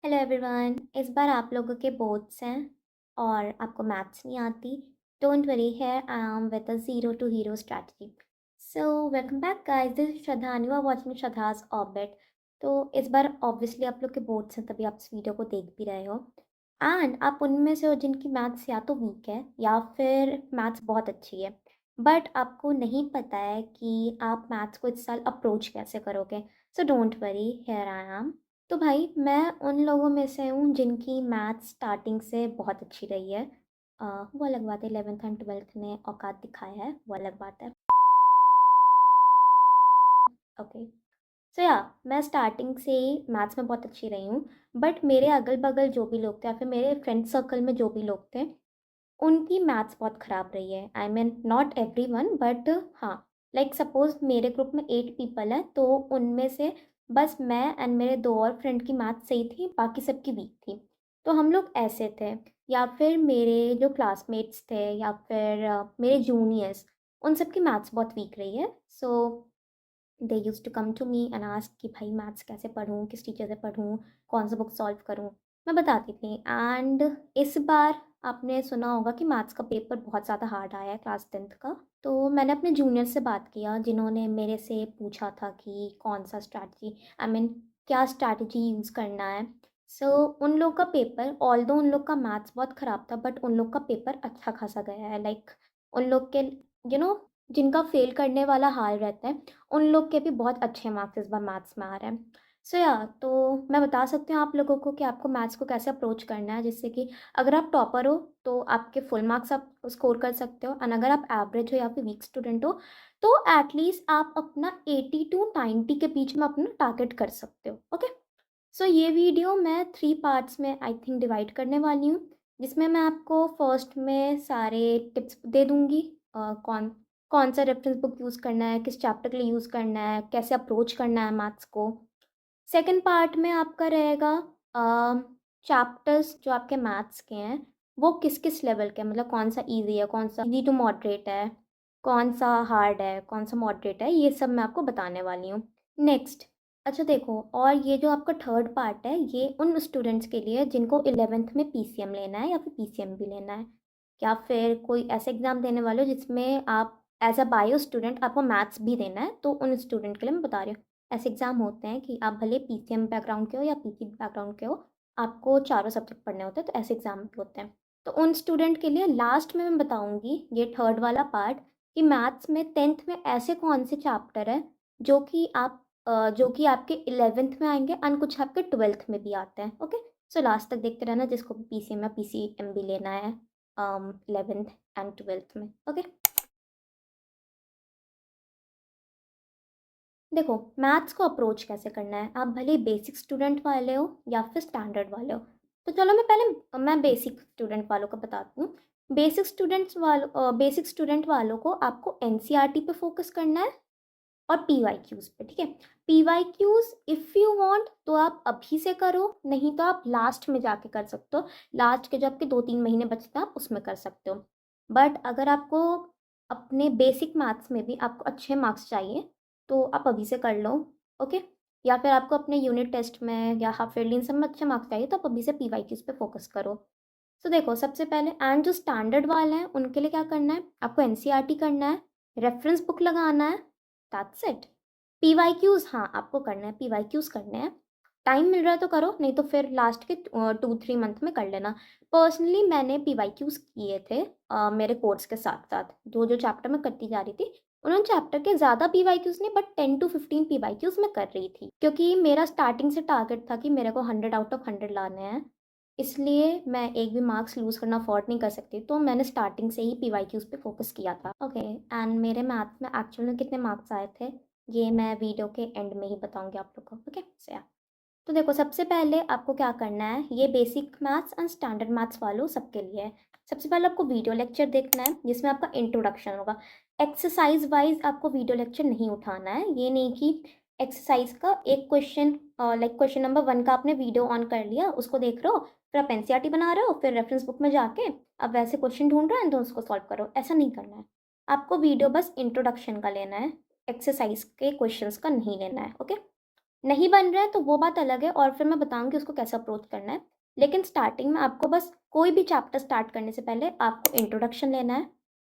Hello everyone. इस बार आप लोगों के बोर्ड्स हैं और आपको मैथ्स नहीं आती। Don't worry, here I am with a zero to hero strategy. So welcome back guys, this is Shraddha and you are watching Shraddha's orbit. तो इस बार ऑब्वियसली आप लोग के बोर्ड्स हैं, तभी आप इस वीडियो को देख भी रहे हो। एंड आप उनमें से हो जिनकी मैथ्स या तो वीक है या फिर मैथ्स बहुत अच्छी है, बट आपको नहीं पता है कि आप मैथ्स को इस साल अप्रोच कैसे करोगे। So don't worry, here I M. तो भाई मैं उन लोगों में से हूँ जिनकी मैथ्स स्टार्टिंग से बहुत अच्छी रही है। वो अलग बात है, 11th एंड 12th ने औकात दिखाया है, वो अलग बात है। ओके। सो या मैं स्टार्टिंग से ही मैथ्स में बहुत अच्छी रही हूँ। बट मेरे अगल बगल जो भी लोग थे या फिर मेरे फ्रेंड सर्कल में जो भी लोग थे, उनकी मैथ्स बहुत ख़राब रही है। I mean not every one, but हाँ, लाइक सपोज मेरे ग्रुप में 8 पीपल हैं, तो उनमें से बस मैं एंड मेरे 2 और फ्रेंड की मैथ्स सही थी, बाकी सबकी वीक थी। तो हम लोग ऐसे थे। या फिर मेरे जो क्लासमेट्स थे या फिर मेरे जूनियर्स, उन सब की मैथ्स बहुत वीक रही है। So they use to come to me and ask कि भाई मैथ्स कैसे पढूँ, किस टीचर से पढूँ, कौन सा बुक सॉल्व करूँ। मैं बताती थी। एंड इस बार आपने सुना होगा कि मैथ्स का पेपर बहुत ज़्यादा हार्ड आया है क्लास 10th का। तो मैंने अपने जूनियर से बात किया, जिन्होंने मेरे से पूछा था कि कौन सा स्ट्रैटेजी, आई मीन क्या स्ट्रैटेजी यूज़ करना है। सो उन लोग का पेपर, ऑल्दो उन लोग का मैथ्स बहुत ख़राब था, बट उन लोग का पेपर अच्छा खासा गया है। लाइक उन लोग के यू नो जिनका फेल करने वाला हाल रहता है, उन लोग के भी बहुत अच्छे मार्क्स इस बार मैथ्स में आ रहे हैं। सो या तो मैं बता सकती हूँ आप लोगों को कि आपको मैथ्स को कैसे अप्रोच करना है, जिससे कि अगर आप टॉपर हो तो आपके फुल मार्क्स आप स्कोर कर सकते हो, और अगर आप एवरेज हो या फिर वीक स्टूडेंट हो तो एटलीस्ट आप अपना 80 to 90 के बीच में अपना टारगेट कर सकते हो। ओके। सो ये वीडियो मैं 3 पार्ट्स में आई थिंक डिवाइड करने वाली हूँ, जिसमें मैं आपको फर्स्ट में सारे टिप्स दे दूँगी। कौन कौन सा रेफरेंस बुक यूज़ करना है, किस चैप्टर के लिए यूज़ करना है, कैसे अप्रोच करना है मैथ्स को। सेकंड पार्ट में आपका रहेगा चैप्टर्स जो आपके मैथ्स के हैं, वो किस किस लेवल के हैं, मतलब कौन सा इजी है, कौन सा इजी टू मॉडरेट है, कौन सा हार्ड है, कौन सा मॉडरेट है, ये सब मैं आपको बताने वाली हूँ। नेक्स्ट, अच्छा देखो, और ये जो आपका थर्ड पार्ट है, ये उन स्टूडेंट्स के लिए जिनको 11th में पीसीएम लेना है या फिर पीसीएम भी लेना है, या फिर कोई ऐसे एग्ज़ाम देने वाले हो जिसमें आप एज अ बायो स्टूडेंट आपको मैथ्स भी देना है, तो उन स्टूडेंट के लिए मैं बता रही हूँ। ऐसे एग्ज़ाम होते हैं कि आप भले पीसीएम बैकग्राउंड के हो या पीसी बैकग्राउंड के हो, आपको चारों सब्जेक्ट पढ़ने होते हैं, तो ऐसे एग्ज़ाम भी होते हैं। तो उन स्टूडेंट के लिए लास्ट में मैं बताऊँगी ये थर्ड वाला पार्ट, कि मैथ्स में 10th में ऐसे कौन से चैप्टर हैं जो कि जो कि आपके 11th में आएँगे, एंड कुछ आपके 12th में भी आते हैं। ओके? सो लास्ट तक देखते रहना, जिसको भी पीसीएम या पीसीएम भी लेना है 11th एंड 12th में। ओके? देखो, मैथ्स को अप्रोच कैसे करना है, आप भले बेसिक स्टूडेंट वाले हो या फिर स्टैंडर्ड वाले हो। तो चलो मैं बेसिक स्टूडेंट वालों को बताती हूँ। बेसिक स्टूडेंट वालों को आपको एनसीईआरटी पे फोकस करना है और पीवाईक्यूज पे, ठीक है। पीवाईक्यूज इफ़ यू वांट तो आप अभी से करो, नहीं तो आप लास्ट में जाके कर सकते हो। लास्ट के जो आपके 2-3 महीने बचते हैं, आप उसमें कर सकते हो। बट अगर आपको अपने बेसिक मैथ्स में भी आपको अच्छे मार्क्स चाहिए, तो आप अभी से कर लो। ओके। या फिर आपको अपने यूनिट टेस्ट में या हाफ ईयरली इन सब में अच्छे मार्क्स चाहिए, तो आप अभी से पीवाईक्यूज पे फोकस करो। तो देखो, सबसे पहले एंड जो स्टैंडर्ड वाले हैं उनके लिए क्या करना है, आपको एनसीईआरटी करना है, रेफरेंस बुक लगाना है, दैट्स इट। पीवाईक्यूज, हाँ आपको करना है, पीवाईक्यूज करने हैं। टाइम मिल रहा है तो करो, नहीं तो फिर लास्ट के 2-3 मंथ में कर लेना। पर्सनली मैंने पीवाईक्यूज किए थे मेरे कोर्स के साथ साथ, जो जो चैप्टर में करती जा रही थी, उन्होंने चैप्टर के ज़्यादा पीवाईक्यूज नहीं, बट 10 to 15 पीवाईक्यूज मैं कर रही थी, क्योंकि मेरा स्टार्टिंग से टारगेट था कि मेरे को 100 आउट ऑफ 100 लाने हैं। इसलिए मैं एक भी मार्क्स लूज़ करना अफोर्ड नहीं कर सकती, तो मैंने स्टार्टिंग से ही पीवाईक्यूज पे फोकस किया था। ओके। एंड मेरे मैथ्स में एक्चुअल में कितने मार्क्स आए थे, ये मैं वीडियो के एंड में ही बताऊंगी आप लोग को। ओके। सो या, तो देखो, सबसे पहले आपको क्या करना है, ये basic maths and standard maths वालों सबके लिए है। सबसे पहले आपको वीडियो लेक्चर देखना है, जिसमें आपका इंट्रोडक्शन होगा। एक्सरसाइज वाइज आपको वीडियो लेक्चर नहीं उठाना है। ये नहीं कि एक्सरसाइज का एक क्वेश्चन, लाइक क्वेश्चन नंबर 1 का आपने वीडियो ऑन कर लिया, उसको देख रहे हो, फिर आप एनसीईआरटी बना रहे हो, फिर रेफरेंस बुक में जाके अब वैसे क्वेश्चन ढूंढ रहे हैं तो उसको सॉल्व करो, ऐसा नहीं करना है। आपको वीडियो बस इंट्रोडक्शन का लेना है, एक्सरसाइज के क्वेश्चंस का नहीं लेना है। ओके। नहीं बन रहा है तो वो बात अलग है और फिर मैं बताऊँगी उसको कैसे अप्रोच करना है। लेकिन स्टार्टिंग में आपको बस कोई भी चैप्टर स्टार्ट करने से पहले आपको इंट्रोडक्शन लेना है,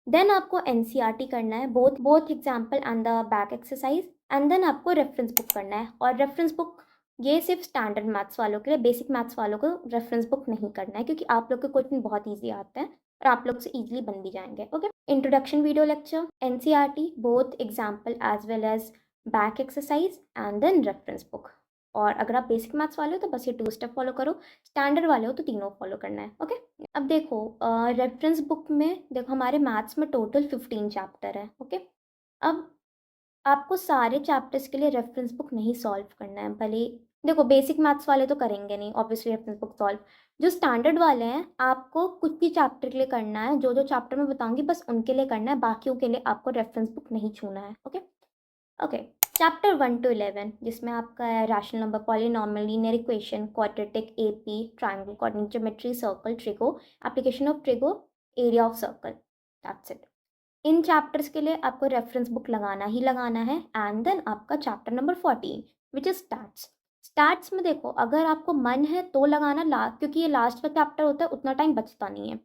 देन आपको एनसीईआरटी करना है, both both example and the back exercise, and then आपको रेफरेंस बुक करना है। और रेफरेंस बुक ये सिर्फ स्टैंडर्ड मैथ्स वालों के लिए, बेसिक मैथ्स वालों को रेफरेंस बुक नहीं करना है क्योंकि आप लोग के क्वेश्चन बहुत ईजी आते हैं और आप लोग से ईजिली बन भी जाएंगे। Okay, introduction video lecture, NCERT, both example as well as back exercise and then reference book. और अगर आप बेसिक मैथ्स वाले हो तो बस ये 2 स्टेप फॉलो करो, स्टैंडर्ड वाले हो तो तीनों फॉलो करना है। ओके, अब देखो रेफरेंस बुक में देखो हमारे मैथ्स में टोटल 15 चैप्टर है। ओके, अब आपको सारे चैप्टर्स के लिए रेफरेंस बुक नहीं सॉल्व करना है, भले देखो बेसिक मैथ्स वाले तो करेंगे नहीं ऑब्वियसली रेफरेंस बुक सॉल्व। जो स्टैंडर्ड वाले हैं आपको कुछ भी चैप्टर के लिए करना है, जो जो चैप्टर मैं बताऊंगी बस उनके लिए करना है, बाकियों के लिए आपको रेफरेंस बुक नहीं छूना है। ओके ओके, चैप्टर 1 to 11 जिसमें आपका है rational number, polynomial, linear equation, quadratic, AP, triangle, coordinate geometry, circle, trigo, application of trigo, area of circle, that's it. In chapters के लिए आपको रेफरेंस बुक लगाना ही लगाना है। एंड देन आपका chapter number 14 which is stats. Stats में देखो अगर आपको मन है तो लगाना लास्ट, क्योंकि ये लास्ट का चैप्टर होता है, उतना टाइम बचता नहीं है।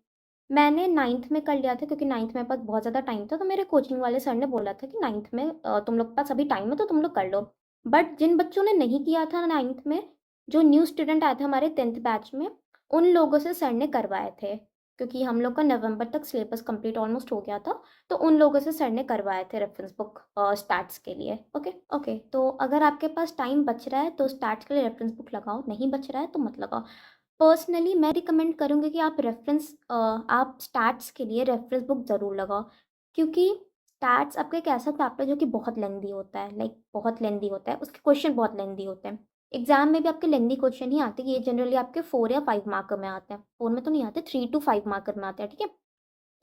मैंने 9th में कर लिया था क्योंकि 9th मेरे पास बहुत ज़्यादा टाइम था, तो मेरे कोचिंग वाले सर ने बोला था कि 9th में तुम लोग के पास अभी टाइम है तो तुम लोग कर लो। बट जिन बच्चों ने नहीं किया था 9th में, जो न्यू स्टूडेंट आए थे हमारे 10th बैच में, उन लोगों से सर ने करवाए थे क्योंकि हम लोग का नवंबर तक सिलेबस कंप्लीट ऑलमोस्ट हो गया था। तो उन लोगों से सर ने करवाए थे रेफरेंस बुक स्टैट्स के लिए। ओके ओके, तो अगर आपके पास टाइम बच रहा है तो स्टैट्स के लिए रेफरेंस बुक लगाओ, नहीं बच रहा है तो मत लगाओ। पर्सनली मैं रिकमेंड करूँगी कि आप स्टैट्स के लिए रेफरेंस बुक ज़रूर लगाओ, क्योंकि स्टैट्स आपका एक ऐसा चैप्टर जो कि बहुत लेंदी होता है, लाइक बहुत लेंदी होता है, उसके क्वेश्चन बहुत लेंदी होते हैं। एग्जाम में भी आपके लेंदी क्वेश्चन ही आते हैं, ये जनरली आपके 4 या 5 मार्कर में आते हैं, 4 में तो नहीं आते, 3 to 5 मार्कर में आते हैं। ठीक है,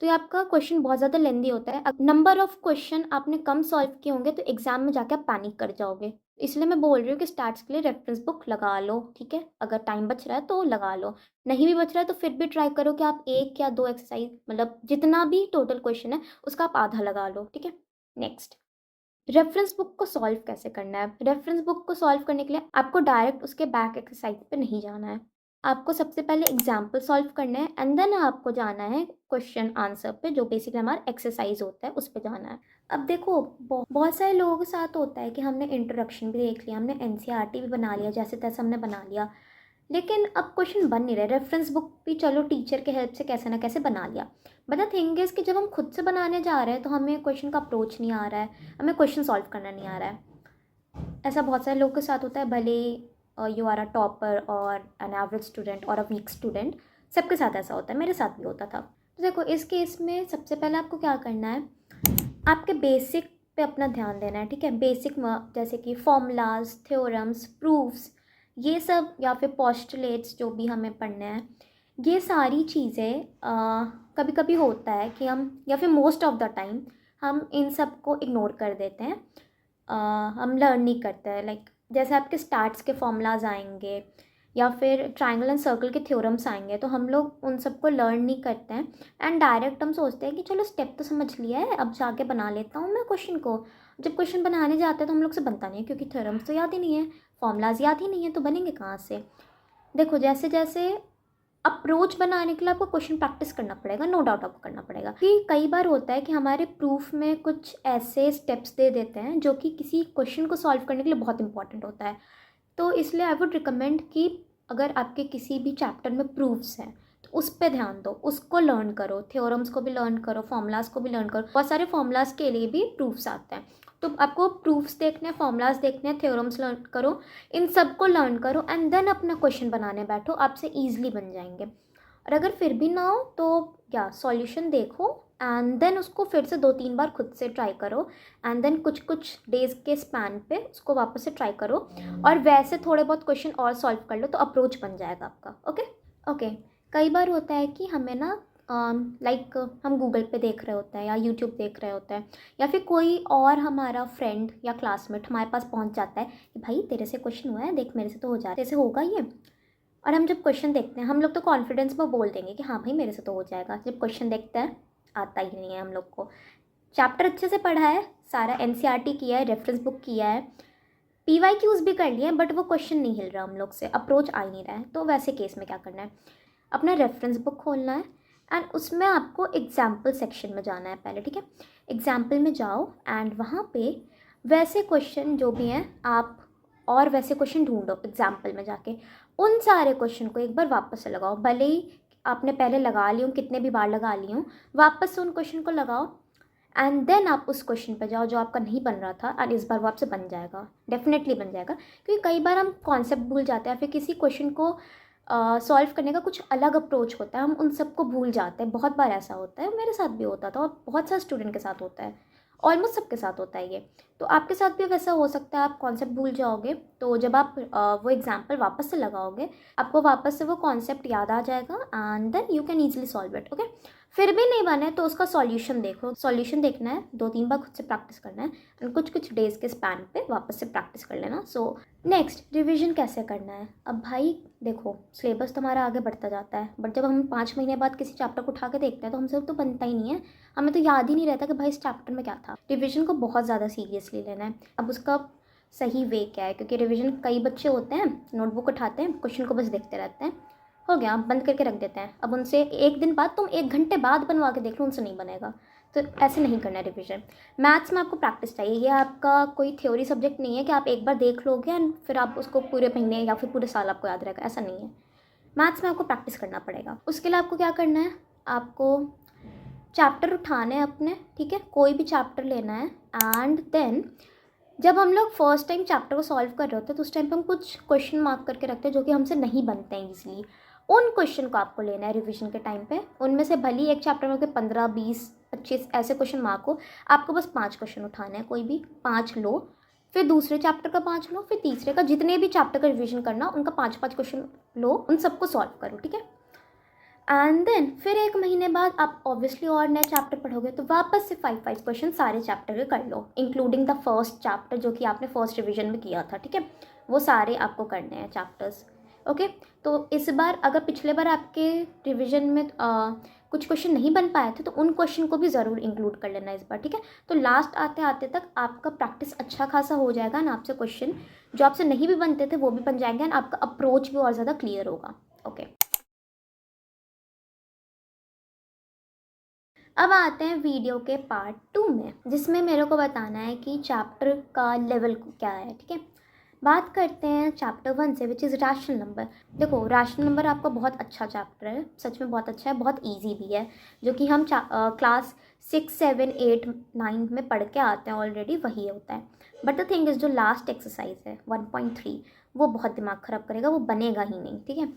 तो ये आपका क्वेश्चन बहुत ज़्यादा लेंदी होता है। नंबर ऑफ क्वेश्चन आपने कम सॉल्व किए होंगे तो एग्जाम में जाके आप पैनिक कर जाओगे। इसलिए मैं बोल रही हूँ कि स्टैट्स के लिए रेफरेंस बुक लगा लो। ठीक है, अगर टाइम बच रहा है तो लगा लो, नहीं भी बच रहा है तो फिर भी ट्राई करो कि आप 1 या 2 एक्सरसाइज, मतलब जितना भी टोटल क्वेश्चन है उसका आप आधा लगा लो। ठीक है, नेक्स्ट, रेफरेंस बुक को सॉल्व कैसे करना है। रेफरेंस बुक को सॉल्व करने के लिए आपको डायरेक्ट उसके बैक एक्सरसाइज पे नहीं जाना है, आपको सबसे पहले एग्जाम्पल सॉल्व करना है एंड देन आपको जाना है क्वेश्चन आंसर पे, जो बेसिकली हमारा एक्सरसाइज होता है उस पे जाना है। अब देखो बहुत सारे लोगों के साथ होता है कि हमने इंट्रोडक्शन भी देख लिया, हमने एनसीईआरटी भी बना लिया, जैसे तैसे हमने बना लिया, लेकिन अब क्वेश्चन बन नहीं रहे। रेफरेंस बुक भी चलो टीचर के हेल्प से कैसे ना कैसे बना लिया, बट द थिंग इज़ कि जब हम खुद से बनाने जा रहे हैं तो हमें क्वेश्चन का अप्रोच नहीं आ रहा है, हमें क्वेश्चन सॉल्व करना नहीं आ रहा है। ऐसा बहुत सारे लोगों के साथ होता है, भले यू आर अ टॉपर और एन एवरेज स्टूडेंट और अ वीक स्टूडेंट, सबके साथ ऐसा होता है, मेरे साथ भी होता था। तो देखो इस केस में सबसे पहले आपको क्या करना है, आपके बेसिक पे अपना ध्यान देना है। ठीक है, बेसिक जैसे कि फॉर्मूलाज, थ्योरम्स, प्रूफ्स, ये सब, या फिर पोस्टुलेट्स जो भी हमें पढ़ने हैं, ये सारी चीज़ें कभी कभी होता है कि हम, या फिर मोस्ट ऑफ द टाइम हम इन सब को इग्नोर कर देते हैं, हम लर्न नहीं करते हैं। लाइक जैसे आपके स्टार्ट्स के फॉर्मूलाज आएंगे या फिर ट्राइंगल एंड सर्कल के थ्योरम्स आएंगे तो हम लोग उन सबको लर्न नहीं करते हैं एंड डायरेक्ट हम सोचते हैं कि चलो स्टेप तो समझ लिया है, अब जाके बना लेता हूँ मैं क्वेश्चन को। जब क्वेश्चन बनाने जाते हैं तो हम लोग से बनता नहीं है, क्योंकि थ्योरम्स तो याद ही नहीं है, फॉर्मूलाज याद ही नहीं है, तो बनेंगे कहाँ से। देखो जैसे जैसे अप्रोच बनाने के लिए आपको क्वेश्चन प्रैक्टिस करना पड़ेगा, नो डाउट आपको करना पड़ेगा, कि कई बार होता है कि हमारे प्रूफ में कुछ ऐसे स्टेप्स दे देते हैं जो कि किसी क्वेश्चन को सॉल्व करने के लिए बहुत इंपॉर्टेंट होता है। तो इसलिए आई वुड रिकमेंड कि अगर आपके किसी भी चैप्टर में प्रूफ्स हैं तो उस पर ध्यान दो, उसको लर्न करो, थ्योरम्स को भी लर्न करो, फॉर्मूलाज को भी लर्न करो। बहुत सारे फॉर्मूलाज के लिए भी प्रूफ्स आते हैं, तो आपको प्रूफ्स देखने हैं, फॉर्मूलाज देखने हैं, थ्योरम्स लर्न करो, इन सब को लर्न करो एंड देन अपना क्वेश्चन बनाने बैठो, आपसे ईजिली बन जाएंगे। और अगर फिर भी ना हो तो क्या सॉल्यूशन देखो एंड देन उसको फिर से 2-3 बार खुद से ट्राई करो एंड देन कुछ कुछ डेज के स्पैन पे उसको वापस से ट्राई करो, और वैसे थोड़े बहुत क्वेश्चन और सॉल्व कर लो तो अप्रोच बन जाएगा आपका। ओके ओके, कई बार होता है कि हमें ना लाइक हम गूगल पे देख रहे होते हैं या यूट्यूब देख रहे होते हैं, या फिर कोई और हमारा फ्रेंड या क्लासमेट हमारे पास पहुंच जाता है कि भाई तेरे से क्वेश्चन हुआ है, देख मेरे से तो हो जा, तेरे से होगा ये। और हम जब क्वेश्चन देखते हैं हम लोग तो कॉन्फिडेंस में बोल देंगे कि हाँ भाई मेरे से तो हो जाएगा, जब क्वेश्चन देखते हैं आता ही नहीं है हम लोग को। चैप्टर अच्छे से पढ़ा है, सारा एनसीईआरटी किया है, रेफरेंस बुक किया है, PYQs भी कर लिए बट वो क्वेश्चन नहीं हिल रहा हम लोग से, अप्रोच आ ही नहीं रहा है। तो वैसे केस में क्या करना है, अपना रेफरेंस बुक खोलना है एंड उसमें आपको एग्जाम्पल सेक्शन में जाना है पहले, ठीक है। एग्जाम्पल में जाओ एंड वहाँ पे वैसे क्वेश्चन जो भी हैं आप और वैसे क्वेश्चन ढूंढो एग्जाम्पल में जाके। उन सारे क्वेश्चन को एक बार वापस से लगाओ, भले ही आपने पहले लगा ली हूँ, कितने भी बार लगा ली हूँ, वापस से उन क्वेश्चन को लगाओ एंड देन आप उस क्वेश्चन पर जाओ जो आपका नहीं बन रहा था, एंड इस बार वो आपसे बन जाएगा, डेफिनेटली बन जाएगा। क्योंकि कई बार हम कॉन्सेप्ट भूल जाते हैं, फिर किसी क्वेश्चन को सॉल्व करने का कुछ अलग अप्रोच होता है, हम उन सबको भूल जाते हैं। बहुत बार ऐसा होता है, मेरे साथ भी होता था और बहुत सारे स्टूडेंट के साथ होता है, ऑलमोस्ट सबके साथ होता है ये। तो आपके साथ भी वैसा हो सकता है, आप कॉन्सेप्ट भूल जाओगे, तो जब आप वो एग्जाम्पल वापस से लगाओगे, आपको वापस से वो कॉन्सेप्ट याद आ जाएगा and then you can easily solve it, okay. फिर भी नहीं बने तो उसका सॉल्यूशन देखो, सॉल्यूशन देखना है, 2-3 बार खुद से प्रैक्टिस करना है एंड कुछ कुछ डेज के स्पैन पे वापस से प्रैक्टिस कर लेना। सो नेक्स्ट, रिविजन कैसे करना है। अब भाई देखो, सिलेबस तो हमारा आगे बढ़ता जाता है, बट जब हम 5 महीने बाद किसी चैप्टर को उठा के देखते हैं तो हमसे तो बनता ही नहीं है, हमें तो याद ही नहीं रहता कि भाई इस चैप्टर में क्या था। रिविजन को बहुत ज़्यादा सीरियसली लेना है। अब उसका सही वे क्या है, क्योंकि रिविजन कई बच्चे होते हैं नोटबुक उठाते हैं, क्वेश्चन को बस देखते रहते हैं, हो गया, बंद करके रख देते हैं। अब उनसे एक दिन बाद, तुम 1 घंटे बाद बनवा के देख लो, उनसे नहीं बनेगा। तो ऐसे नहीं करना है रिविजन। मैथ्स में आपको प्रैक्टिस चाहिए, ये आपका कोई थ्योरी सब्जेक्ट नहीं है कि आप एक बार देख लोगे एंड फिर आप उसको पूरे महीने या फिर पूरे साल आपको याद रहेगा, ऐसा नहीं है। मैथ्स में आपको प्रैक्टिस करना पड़ेगा। उसके लिए आपको क्या करना है, आपको चैप्टर उठाने हैं अपने, ठीक है, कोई भी चैप्टर लेना है एंड देन जब हम लोग फर्स्ट टाइम चैप्टर को सॉल्व कर रहे होते हैं तो उस टाइम पे हम कुछ क्वेश्चन मार्क करके रखते हैं जो कि हमसे नहीं बनते हैं ईजिली। उन क्वेश्चन को आपको लेना है रिवीजन के टाइम पे। उनमें से भले ही एक चैप्टर में 15, 20, 25 ऐसे क्वेश्चन मार्क हो, आपको बस 5 क्वेश्चन उठाने हैं, कोई भी 5 लो, फिर दूसरे चैप्टर का 5 लो, फिर तीसरे का, जितने भी चैप्टर का रिवीजन करना उनका 5-5 क्वेश्चन लो, उन सबको सॉल्व करो, ठीक है। एंड देन फिर 1 महीने बाद आप ऑब्वियसली और नए चैप्टर पढ़ोगे, तो वापस से 5-5 क्वेश्चन सारे चैप्टर के कर लो, इंक्लूडिंग द फर्स्ट चैप्टर जो कि आपने फर्स्ट रिवीजन में किया था, ठीक है। वो सारे आपको करने हैं चैप्टर्स, ओके। तो इस बार अगर पिछले बार आपके रिवीजन में कुछ क्वेश्चन नहीं बन पाए थे तो उन क्वेश्चन को भी ज़रूर इंक्लूड कर लेना इस बार, ठीक है। तो लास्ट आते आते तक आपका प्रैक्टिस अच्छा खासा हो जाएगा ना, आपसे क्वेश्चन जो आपसे नहीं भी बनते थे वो भी बन जाएंगे एंड आपका अप्रोच भी और ज़्यादा क्लियर होगा, ओके। अब आते हैं वीडियो के पार्ट 2 में, जिसमें मेरे को बताना है कि चैप्टर का लेवल क्या है, ठीक है। बात करते हैं चैप्टर 1 से, विच इज़ रैशनल नंबर। देखो, रैशनल नंबर आपका बहुत अच्छा चैप्टर है, सच में बहुत अच्छा है, बहुत ईजी भी है, जो कि हम क्लास 6, 7, 8, 9 में पढ़ के आते हैं ऑलरेडी, वही होता है। बट द थिंग इज़, जो लास्ट एक्सरसाइज है 1.3, वो बहुत दिमाग ख़राब करेगा, वो बनेगा ही नहीं, ठीक है।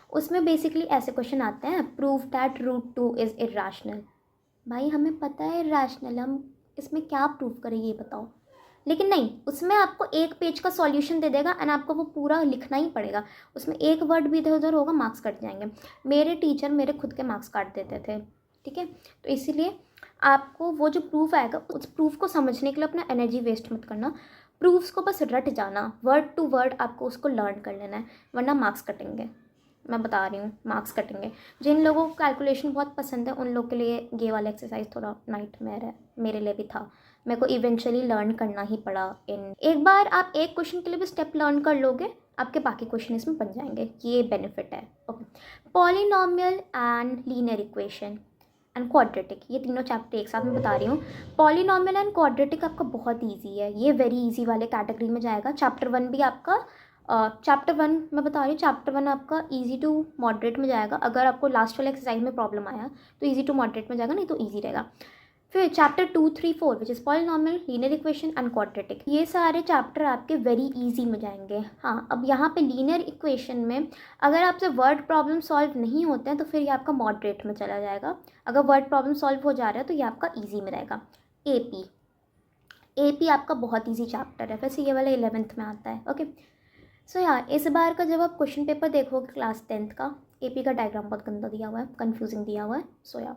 उसमें बेसिकली ऐसे क्वेश्चन आते हैं, प्रूव दैट √2 इज़ इर्राशनल। भाई हमें पता है रैशनल, हम इसमें क्या प्रूव करें ये बताओ। लेकिन नहीं, उसमें आपको एक पेज का सॉल्यूशन दे देगा एंड आपको वो पूरा लिखना ही पड़ेगा। उसमें एक वर्ड भी इधर उधर होगा, मार्क्स कट जाएंगे। मेरे टीचर मेरे खुद के मार्क्स काट देते थे, ठीक है। तो इसीलिए आपको वो जो प्रूफ आएगा, उस प्रूफ को समझने के लिए अपना एनर्जी वेस्ट मत करना, प्रूफ्स को बस रट जाना, वर्ड टू वर्ड आपको उसको लर्न कर लेना है, वरना मार्क्स कटेंगे। मैं बता रही हूँ, मार्क्स कटेंगे। जिन लोगों को कैलकुलेशन बहुत पसंद है उन लोग के लिए ये वाला एक्सरसाइज थोड़ा नाइटमेयर है, मेरे लिए भी था। मेरे को इवेंचुअली लर्न करना ही पड़ा। इन एक बार आप एक क्वेश्चन के लिए भी स्टेप लर्न कर लोगे, आपके बाकी क्वेश्चन इसमें बन जाएंगे, ये बेनिफिट है, okay. Polynomial and linear equation and quadratic, ये तीनों चैप्टर एक साथ में बता रही हूँ। पॉलिनॉमियल एंड क्वाड्रेटिक आपका बहुत ईजी है, ये वेरी ईजी वाले कैटेगरी में जाएगा। चैप्टर 1 भी आपका चैप्टर 1 मैं बता रही हूँ, चैप्टर 1 आपका ईजी टू मॉडरेट में जाएगा। अगर आपको लास्ट वाले एक्सरसाइज में प्रॉब्लम आया तो ईजी टू मॉडरेट में जाएगा, नहीं तो ईजी रहेगा। फिर chapter 2, 3, 4 which is polynomial, linear equation and quadratic, ये सारे चैप्टर आपके वेरी इजी में जाएंगे। हाँ, अब यहाँ पे लीनियर इक्वेशन में अगर आपसे वर्ड प्रॉब्लम सॉल्व नहीं होते हैं तो फिर ये आपका मॉडरेट में चला जाएगा। अगर वर्ड प्रॉब्लम सॉल्व हो जा रहा है तो ये आपका ईजी में रहेगा। एपी आपका बहुत ईजी चैप्टर है, वैसे ये वाला 11th में आता है, ओके। सो यार, इस बार का जब आप क्वेश्चन पेपर देखोगे क्लास 10th का, एपी का डायग्राम बहुत गंदा दिया हुआ है, कन्फ्यूजिंग दिया हुआ है। सो यार,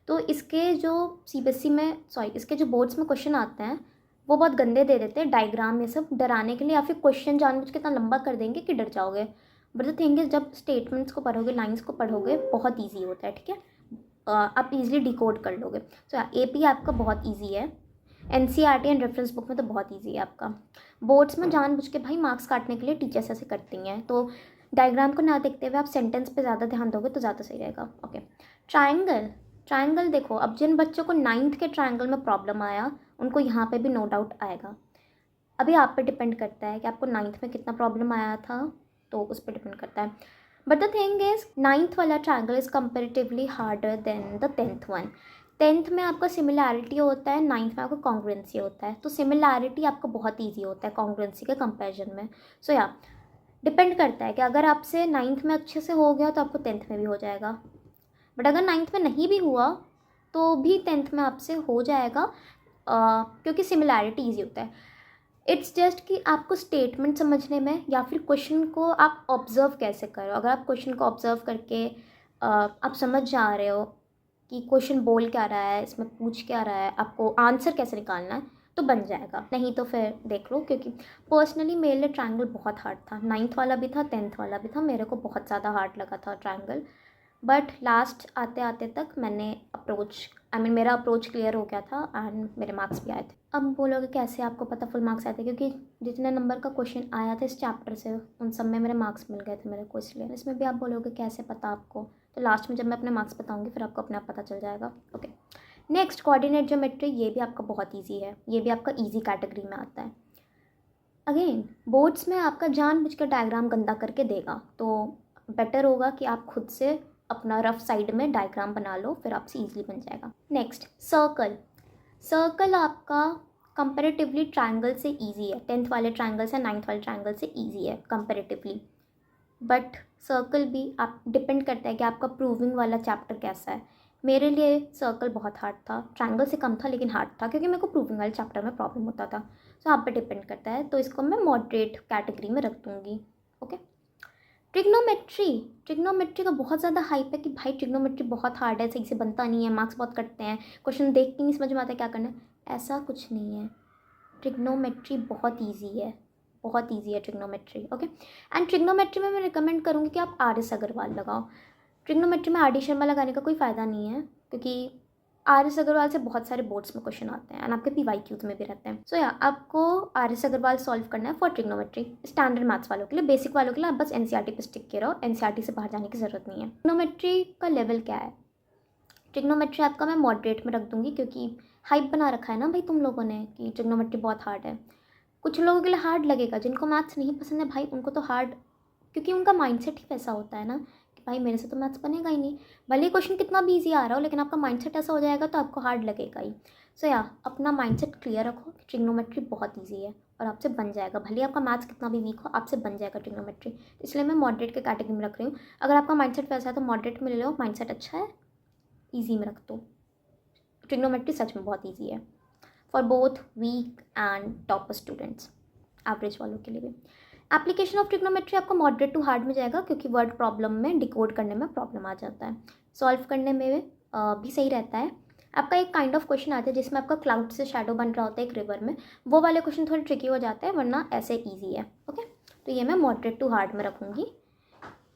तो इसके जो सीबीएसई में, सॉरी, इसके जो बोर्ड्स में क्वेश्चन आते हैं वो बहुत गंदे दे देते हैं, डायग्राम ये सब डराने के लिए, या फिर क्वेश्चन जानबूझ के इतना लंबा कर देंगे कि डर जाओगे। बट द थिंग इज, जब स्टेटमेंट्स को पढ़ोगे, लाइन्स को पढ़ोगे, बहुत ईजी होता है, ठीक है। आप इजीली डिकोड कर लोगे। सो यार, एपी आपका बहुत ईजी है। एनसीईआरटी एंड रेफरेंस बुक में तो बहुत ईजी है आपका। बोर्ड्स में जानबूझ के भाई मार्क्स काटने के लिए टीचर्स ऐसे करती हैं, तो डायग्राम को ना देखते हुए आप सेंटेंस पे ज़्यादा ध्यान दोगे तो ज़्यादा सही रहेगा। Okay, triangle. ट्राइंगल देखो, अब जिन बच्चों को 9th के ट्राइंगल में प्रॉब्लम आया उनको यहाँ पे भी नो डाउट आएगा। अभी आप पे डिपेंड करता है कि आपको 9th में कितना प्रॉब्लम आया था, तो उस पर डिपेंड करता है। But the thing is 9th वाला triangle is comparatively harder than the 10th one. 10th में आपका सिमिलैरिटी होता है, 9th में आपका कॉन्ग्रुएंसी होता है। तो सिमिलैरिटी आपका बहुत ईजी होता है कॉन्ग्रुएंसी के कंपेरिजन में। सो या डिपेंड करता है कि अगर आपसे 9th में अच्छे से हो गया तो आपको 10th में भी हो जाएगा, बट अगर 9th में नहीं भी हुआ तो भी 10th में आपसे हो जाएगा, क्योंकि सिमिलैरिटी ईजी होता है। इट्स जस्ट कि आपको स्टेटमेंट समझने में या फिर क्वेश्चन को आप ऑब्ज़र्व कैसे करो। अगर आप क्वेश्चन को ऑब्ज़र्व करके आप समझ जा रहे हो कि क्वेश्चन बोल क्या रहा है, इसमें पूछ क्या रहा है, आपको आंसर कैसे निकालना है, तो बन जाएगा। नहीं तो फिर देख लो, क्योंकि पर्सनली मेरे लिए ट्रायंगल बहुत हार्ड था। 9th वाला भी था, 10th वाला भी था, मेरे को बहुत ज़्यादा हार्ड लगा था ट्रायंगल। बट लास्ट आते आते तक मैंने मेरा अप्रोच क्लियर हो गया था एंड मेरे मार्क्स भी आए थे। अब बोलोगे कैसे आपको पता फुल मार्क्स आए थे, क्योंकि जितने नंबर का क्वेश्चन आया था इस चैप्टर से उन सब में मेरे मार्क्स मिल गए थे मेरे को, इसलिए इसमें भी आप बोलोगे कैसे पता आपको, तो लास्ट में जब मैं अपने मार्क्स बताऊँगी फिर आपको अपने आप पता चल जाएगा। Okay, next coordinate geometry. ये भी आपका बहुत ईजी है, ये भी आपका ईजी कैटेगरी में आता है। अगेन बोर्ड्स में आपका जानबूझ के डायग्राम गंदा करके देगा, तो बेटर होगा कि आप खुद से अपना रफ साइड में डायग्राम बना लो, फिर आपसे ईजिली बन जाएगा। Next circle. सर्कल आपका कंपेरेटिवली ट्रायंगल से ईजी है, 10th वाले ट्रायंगल से 9th वाले ट्रायंगल से ईजी है कंपेरेटिवली। बट सर्कल भी आप डिपेंड करता है कि आपका प्रूविंग वाला चैप्टर कैसा है। मेरे लिए सर्कल बहुत हार्ड था, ट्रायंगल से कम था लेकिन हार्ड था, क्योंकि मेरे को प्रूविंग वाले चैप्टर में प्रॉब्लम होता था। सो आप पे डिपेंड करता है, तो इसको मैं मॉडरेट कैटेगरी में रख दूँगी। Okay, trigonometry. ट्रिग्नोमेट्री का बहुत ज़्यादा हाइप है कि भाई ट्रिग्नोमेट्री बहुत हार्ड है, सही से बनता नहीं है, मार्क्स बहुत कटते हैं, क्वेश्चन देख के नहीं समझ में आता क्या करना है। ऐसा कुछ नहीं है, ट्रिग्नोमेट्री बहुत ईजी है, बहुत ईजी है ट्रिग्नोमेट्री। ओके, एंड ट्रिग्नोमेट्री में मैं रिकमेंड करूँगी कि आप आर एस अग्रवाल लगाओ। ट्रिग्नोमेट्री में आर डी शर्मा लगाने का कोई फ़ायदा नहीं है, क्योंकि आर एस अग्रवाल से बहुत सारे बोर्ड्स में क्वेश्चन आते हैं एंड आपके PYQs में भी रहते हैं। सो या आपको आर एस अग्रवाल सॉल्व करना है फॉर ट्रिग्नोमेट्री। स्टैंडर्ड मैथ्स वालों के लिए, बेसिक वालों के लिए आप बस एनसीईआरटी पे स्टिक के रहो, एनसीईआरटी से बाहर जाने की ज़रूरत नहीं है। ट्रिग्नोमेट्री का लेवल क्या है? ट्रिग्नोमेट्री आपका मैं मॉडरेट में रख दूँगी, क्योंकि हाइप बना रखा है ना भाई तुम लोगों ने कि ट्रिग्नोमेट्री बहुत हार्ड है। कुछ लोगों के लिए हार्ड लगेगा, जिनको मैथ्स नहीं पसंद है भाई उनको तो हार्ड, क्योंकि उनका माइंडसेट ही वैसा होता है ना कि भाई मेरे से तो मैथ्स बनेगा ही नहीं। भले क्वेश्चन कितना भी ईजी आ रहा हो, लेकिन आपका माइंडसेट ऐसा हो जाएगा तो आपको हार्ड लगेगा ही। सो या अपना माइंडसेट क्लियर रखो कि ट्रिग्नोमेट्री बहुत ईजी है और आपसे बन जाएगा। भले आपका मैथ्स कितना भी वीक हो, आपसे बन जाएगा ट्रिग्नोमेट्री। इसलिए मैं मॉडरेट के कैटेगरी में रख रही हूँ। अगर आपका माइंडसेट वैसा है तो मॉडरेट में ले लो, माइंडसेट अच्छा है ईजी में रख दो। ट्रिग्नोमेट्री सच में बहुत ईजी है for both weak and topper students, average वालों के लिए भी। एप्लीकेशन ऑफ ट्रिग्नोमेट्री आपका मॉडरेट टू हार्ड में जाएगा, क्योंकि वर्ड प्रॉब्लम में डिकोड करने में प्रॉब्लम आ जाता है, सॉल्व करने में भी सही रहता है। आपका एक काइंड ऑफ क्वेश्चन आता है जिसमें आपका क्लाउड से शैडो बन रहा होता है एक रिवर में, वो वाले क्वेश्चन थोड़े ट्रिकी हो जाते हैं, वरना ऐसे ईजी है। ओके, तो ये मैं मॉडरेट टू हार्ड में रखूँगी।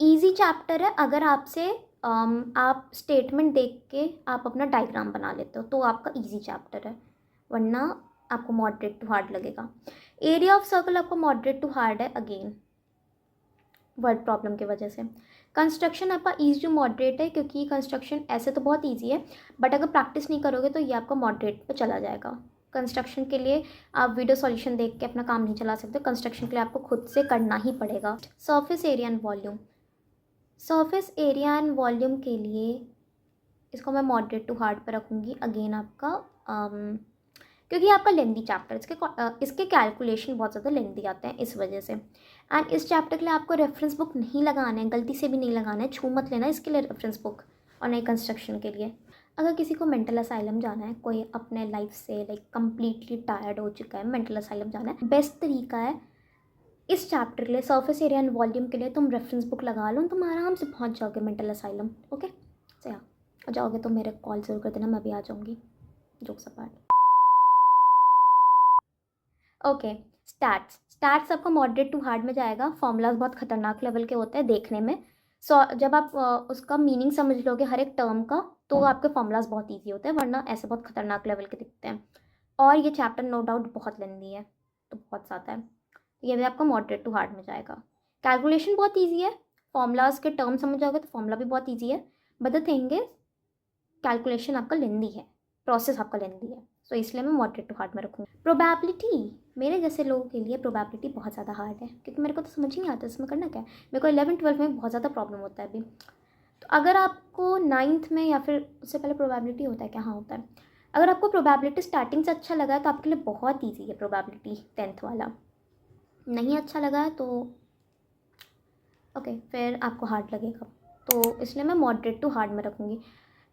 ईजी चैप्टर है, अगर आपसे आप स्टेटमेंट देख के आप अपना डायग्राम बना लेते हो तो आपका ईजी चैप्टर है, वरना आपको मॉडरेट टू हार्ड लगेगा। एरिया ऑफ सर्कल आपको मॉडरेट टू हार्ड है, अगेन वर्ड प्रॉब्लम की वजह से। कंस्ट्रक्शन आपका ईजी टू मॉडरेट है, क्योंकि कंस्ट्रक्शन ऐसे तो बहुत ईजी है, बट अगर प्रैक्टिस नहीं करोगे तो ये आपका मॉडरेट पे चला जाएगा। कंस्ट्रक्शन के लिए आप वीडियो सॉल्यूशन देख के अपना काम नहीं चला सकते, कंस्ट्रक्शन के लिए आपको खुद से करना ही पड़ेगा। Surface area and volume. Surface area and volume के लिए इसको मैं मॉडरेट टू हार्ड पर रखूँगी, अगेन आपका क्योंकि आपका लेंदी चैप्टर, इसके कैलकुलेशन बहुत ज़्यादा लेंदी आते हैं इस वजह से। एंड इस चैप्टर के लिए आपको रेफरेंस बुक नहीं लगाना है, गलती से भी नहीं लगाना है, छू मत लेना इसके लिए रेफरेंस बुक, और नई कंस्ट्रक्शन के लिए। अगर किसी को मेंटल असाइलम जाना है, कोई अपने लाइफ से लाइक कम्प्लीटली टायर्ड हो चुका है, मेंटल असाइलम जाना है, बेस्ट तरीका है इस चैप्टर के लिए, सरफेस एरिया एंड वॉल्यूम के लिए तुम रेफरेंस बुक लगा लो, तुम आराम से पहुँच जाओगे मेंटल असाइलम। ओके, सो या जाओगे तो मेरे कॉल ज़रूर कर देना, मैं भी आ जाऊँगी। Jokes apart. ओके, स्टैट्स आपका मॉडरेट टू हार्ड में जाएगा। फॉर्मूलाज बहुत खतरनाक लेवल के होते हैं देखने में। जब आप उसका मीनिंग समझ लोगे हर एक टर्म का, तो आपके फॉर्मूलाज बहुत ईजी होते हैं, वरना ऐसे बहुत खतरनाक लेवल के दिखते हैं। और ये चैप्टर नो डाउट बहुत लेंदी है, तो बहुत ज़्यादा है, तो ये भी आपका मॉडरेट टू हार्ड में जाएगा। कैलकुलेशन बहुत ईजी है, फॉर्मूलाज के टर्म समझ जाओगे तो फॉर्मूला भी बहुत ईजी है, but the thing is calculation आपका लेंदी है, प्रोसेस आपका लेंदी है, सो इसलिए मैं मॉडरेट टू हार्ड में रखूँगी। प्रोबेबिलिटी, मेरे जैसे लोगों के लिए प्रोबेबिलिटी बहुत ज़्यादा हार्ड है, क्योंकि मेरे को तो समझ ही नहीं आता इसमें करना क्या है। मेरे को 11th-12th में बहुत ज़्यादा प्रॉब्लम होता है अभी। तो अगर आपको 9th में या फिर उससे पहले प्रोबेबिलिटी होता है क्या, हाँ होता है, अगर आपको प्रोबेबिलिटी स्टार्टिंग से अच्छा लगा है तो आपके लिए बहुत ईजी है प्रोबेबिलिटी 10th वाला। नहीं अच्छा लगा है तो ओके फिर आपको हार्ड लगेगा, तो इसलिए मैं मॉडरेट टू हार्ड में रखूँगी।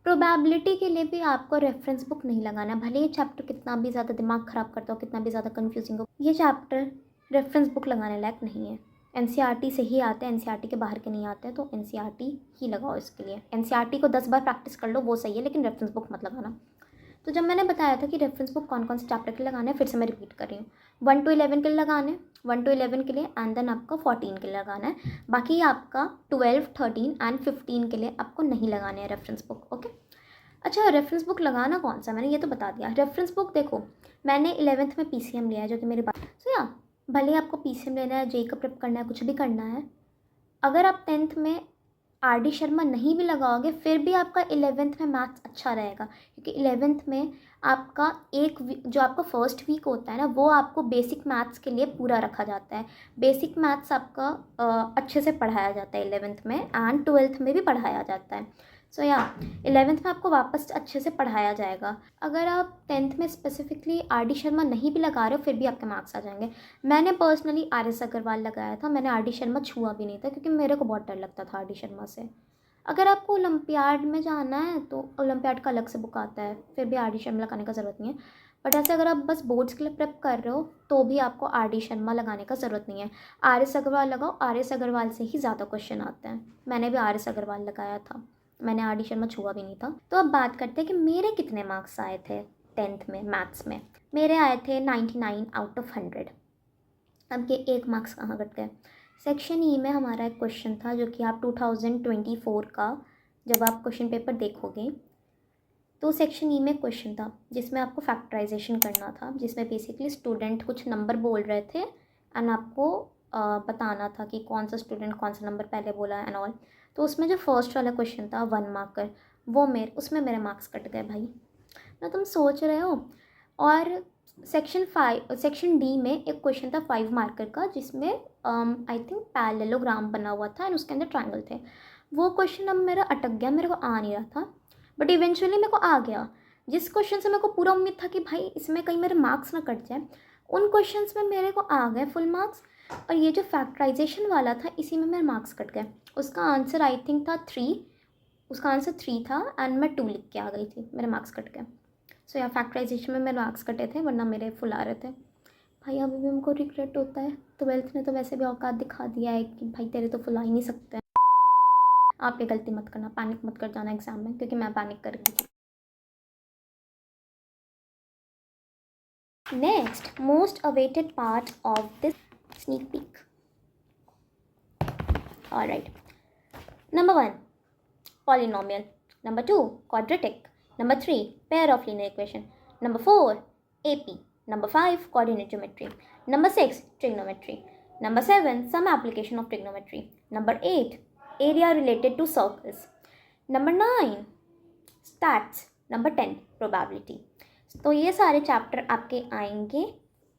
प्रोबेबिलिटी के लिए भी आपको रेफरेंस बुक नहीं लगाना, भले ये चैप्टर कितना भी ज़्यादा दिमाग ख़राब करता हो, कितना भी ज़्यादा कन्फ्यूजिंग हो, ये चैप्टर रेफरेंस बुक लगाने लायक नहीं है। एनसीईआरटी से ही आते हैं, एनसीईआरटी के बाहर के नहीं आते हैं, तो एनसीईआरटी ही लगाओ इसके लिए। एनसीईआरटी को 10 बार प्रैक्टिस कर लो वो सही है, लेकिन रेफरेंस बुक मत लगाना। तो जब मैंने बताया था कि रेफरेंस बुक कौन कौन से चैप्टर के लिए लगाने हैं, फिर से मैं रिपीट कर रही हूँ। 1 to 11 के लिए लगाने, 1 to 11 के लिए, एंड देन आपका 14 के लिए लगाना है। बाकी आपका 12, 13 एंड 15 के लिए आपको नहीं लगाने हैं रेफरेंस बुक। ओके, अच्छा रेफरेंस बुक लगाना कौन सा, मैंने ये तो बता दिया। रेफरेंस बुक देखो, मैंने 11th में पीसीएम लिया है, जो कि मेरी बात, सो या भले आपको पीसीएम लेना है, जेई का प्रेप करना है, कुछ भी करना है, अगर आप 10th में आर.डी. शर्मा नहीं भी लगाओगे फिर भी आपका 11th में मैथ्स अच्छा रहेगा, क्योंकि 11th में आपका जो आपका फर्स्ट वीक होता है ना, वो आपको बेसिक मैथ्स के लिए पूरा रखा जाता है। बेसिक मैथ्स आपका अच्छे से पढ़ाया जाता है 11th में, एंड 12th में भी पढ़ाया जाता है। सो या 11th में आपको वापस अच्छे से पढ़ाया जाएगा। अगर आप 10th में स्पेसिफिकली आर.डी. शर्मा नहीं भी लगा रहे हो फिर भी आपके मार्क्स आ जाएंगे। मैंने पर्सनली आर.एस. अग्रवाल लगाया था, मैंने आर.डी. शर्मा छुआ भी नहीं था, क्योंकि मेरे को बहुत डर लगता था आर.डी. शर्मा से। अगर आपको ओलंपियाड में जाना है तो ओलंपियाड का अलग से बुक आता है, फिर भी आर.डी. शर्मा लगाने का ज़रूरत नहीं है। बट ऐसे अगर आप बस बोर्ड्स के लिए प्रेप कर रहे हो तो भी आपको आर.डी. शर्मा लगाने का ज़रूरत नहीं है। आर.एस. अग्रवाल लगाओ, आर.एस. अग्रवाल से ही ज़्यादा क्वेश्चन आते हैं। मैंने भी आर.एस. अग्रवाल लगाया था, मैंने आर.डी. शर्मा छुआ भी नहीं था। तो अब बात करते हैं कि मेरे कितने मार्क्स आए थे 10th में मैथ्स में। मेरे आए थे 99 आउट ऑफ 100। अब ये 1 मार्क्स कहाँ कट गए। सेक्शन ई में हमारा एक क्वेश्चन था, जो कि आप 2024 का जब आप क्वेश्चन पेपर देखोगे तो सेक्शन ई में क्वेश्चन था जिसमें आपको फैक्टराइजेशन करना था, जिसमें बेसिकली स्टूडेंट कुछ नंबर बोल रहे थे एंड आपको बताना था कि कौन सा स्टूडेंट कौन सा नंबर पहले बोला एंड ऑल। तो उसमें जो फर्स्ट वाला क्वेश्चन था 1 मार्कर, वो उसमें मेरे मार्क्स कट गए भाई, ना तुम सोच रहे हो। और सेक्शन डी में एक क्वेश्चन था 5 मार्कर का, जिसमें आई थिंक पैरेललोग्राम बना हुआ था एंड उसके अंदर ट्रायंगल थे। वो क्वेश्चन अब मेरा अटक गया, मेरे को आ नहीं रहा था, बट इवेंचुअली मेरे को आ गया। जिस क्वेश्चन से मेरे को पूरा उम्मीद था कि भाई इसमें कहीं मेरे मार्क्स ना कट जाए, उन क्वेश्चंस में मेरे को आ गए फुल मार्क्स। और ये जो फैक्टराइजेशन वाला था इसी में मेरे मार्क्स कट गए। उसका आंसर आई थिंक था 3, उसका आंसर 3 था एंड मैं 2 लिख के आ गई थी, मेरे मार्क्स कट गए। सो या फैक्टराइजेशन में मेरे मार्क्स कटे थे, वरना मेरे फुल आ रहे थे। भाई अभी भी हमको रिग्रेट होता है, 12th ने तो वैसे भी औकात दिखा दिया है कि भाई तेरे तो फुल आ ही नहीं सकते हैं। आप ये गलती मत करना, पैनिक मत कर जाना एग्जाम में, क्योंकि मैं पैनिक कर गई थी। Next most awaited part of this sneak peek. Alright, number 1 polynomial, number 2 quadratic, number 3 pair of linear equation, number 4 AP, number 5 coordinate geometry, number 6 trigonometry, number 7 some application of trigonometry, number 8 area related to circles, number 9 stats, number 10 probability। तो ये सारे chapter आपके आएंगे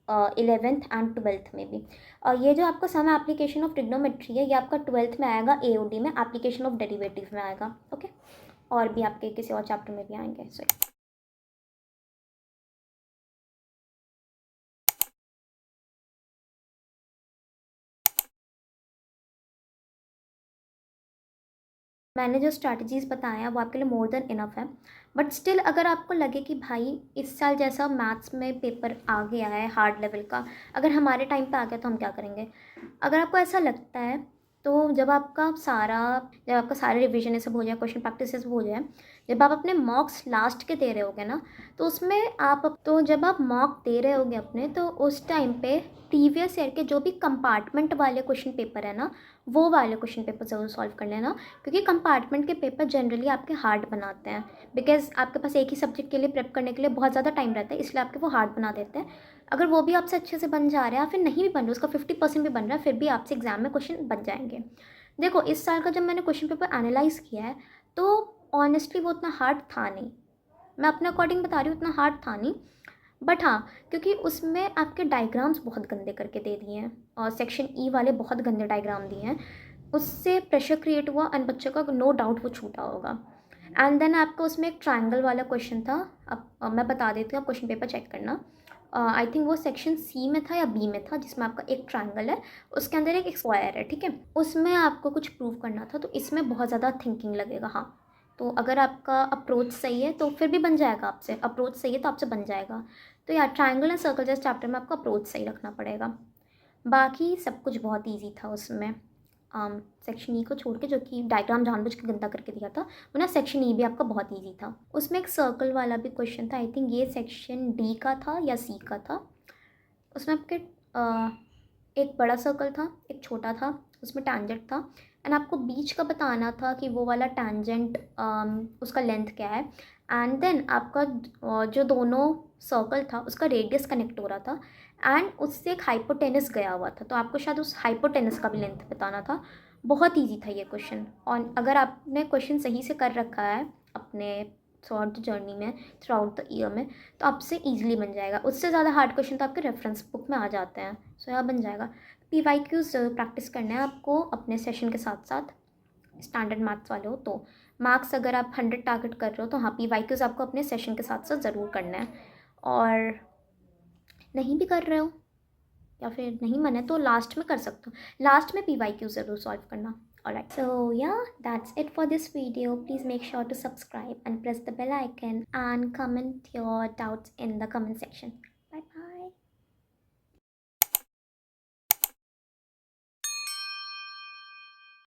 11th and 12th में भी। और ये जो आपका सम एप्लीकेशन ऑफ ट्रिग्नोमेट्री है, ये आपका 12th में आएगा, एओडी में एप्लीकेशन ऑफ डेरिवेटिव में आएगा। ओके, और भी आपके किसी और चैप्टर में भी आएंगे। सो मैंने जो स्ट्रैटेजीज़ बताए हैं वो आपके लिए मोर देन इनफ है। बट स्टिल अगर आपको लगे कि भाई इस साल जैसा मैथ्स में पेपर आ गया है हार्ड लेवल का, अगर हमारे टाइम पे आ गया तो हम क्या करेंगे। अगर आपको ऐसा लगता है तो जब आपका सारे रिवीजन ये सब हो जाए, क्वेश्चन प्रैक्टिस सब हो जाए, जब आप अपने मॉक्स लास्ट के दे रहे होगे ना, तो उसमें जब आप मॉक दे रहे होगे अपने, तो उस टाइम पे प्रीवियस ईयर के जो भी कंपार्टमेंट वाले क्वेश्चन पेपर है ना, वो वाले क्वेश्चन पेपर ज़रूर सॉल्व कर लेना, क्योंकि कंपार्टमेंट के पेपर जनरली आपके हार्ड बनाते हैं, बिकॉज आपके पास एक ही सब्जेक्ट के लिए प्रेप करने के लिए बहुत ज़्यादा टाइम रहता है, इसलिए आपके वो हार्ड बना देते हैं। अगर वो भी आपसे अच्छे से बन जा रहा है या फिर नहीं भी बन रहा, उसका 50% भी बन रहा है, फिर भी आपसे एग्जाम में क्वेश्चन बन जाएंगे। देखो इस साल का जब मैंने क्वेश्चन पेपर एनालाइज किया है तो ऑनेस्टली वो उतना हार्ड था नहीं, मैं अपने अकॉर्डिंग बता रही हूँ, उतना हार्ड था नहीं। बट हाँ, क्योंकि उसमें आपके डायग्राम्स बहुत गंदे करके दे दिए हैं और सेक्शन ई वाले बहुत गंदे डायग्राम दिए हैं, उससे प्रेशर क्रिएट हुआ एंड बच्चों का नो डाउट वो छूटा होगा। एंड देन आपका उसमें एक ट्रायंगल वाला क्वेश्चन था। अब मैं बता देती हूँ, आप क्वेश्चन पेपर चेक करना। आई थिंक वो सेक्शन सी में था या बी में था, जिसमें आपका एक ट्रायंगल है, उसके अंदर एक स्क्वायर है, ठीक है, उसमें आपको कुछ प्रूव करना था, तो इसमें बहुत ज़्यादा थिंकिंग लगेगा। हाँ, तो अगर आपका अप्रोच सही है तो फिर भी बन जाएगा आपसे, अप्रोच सही है तो आपसे बन जाएगा। तो यार ट्रायंगल एंड सर्कल जैसे चैप्टर में आपको अप्रोच सही रखना पड़ेगा, बाकी सब कुछ बहुत ईजी था उसमें। सेक्शन ई को छोड़ के, जो कि डायग्राम जानबूझ के गंदा करके दिया था, वो ना सेक्शन ई भी आपका बहुत ईजी था। उसमें एक सर्कल वाला भी क्वेश्चन था, आई थिंक ये सेक्शन डी का था या सी का था। उसमें आपके एक बड़ा सर्कल था, एक छोटा था, उसमें टैंजेंट था, एंड आपको बीच का बताना था कि वो वाला टैंजेंट उसका लेंथ क्या है। एंड देन आपका जो दोनों सर्कल था उसका रेडियस कनेक्ट हो रहा था, एंड उससे एक हाइपोटेनस गया हुआ था, तो आपको शायद उस हाइपोटेनस का भी लेंथ बताना था। बहुत ईजी था ये क्वेश्चन, और अगर आपने क्वेश्चन सही से कर रखा है अपने थ्रू आउट द जर्नी में, थ्रू आउट द ईयर में, तो आपसे ईजिली बन जाएगा। उससे ज़्यादा हार्ड क्वेश्चन तो आपके रेफरेंस बुक में आ जाते हैं, सो यहाँ बन जाएगा। PYQs प्रैक्टिस करना है आपको अपने सेशन के साथ साथ। स्टैंडर्ड मैथ्स वाले हो तो मार्क्स अगर आप 100 टारगेट कर रहे हो तो हाँ, PYQs आपको अपने सेशन के साथ साथ ज़रूर करना है। और नहीं भी कर रहे हो या फिर नहीं मन है तो लास्ट में कर सकते हो, लास्ट में PYQ ज़रूर सॉल्व करना। Alright, so yeah, that's it for this video. Please make sure to subscribe and press the bell icon and comment your doubts in the comment section.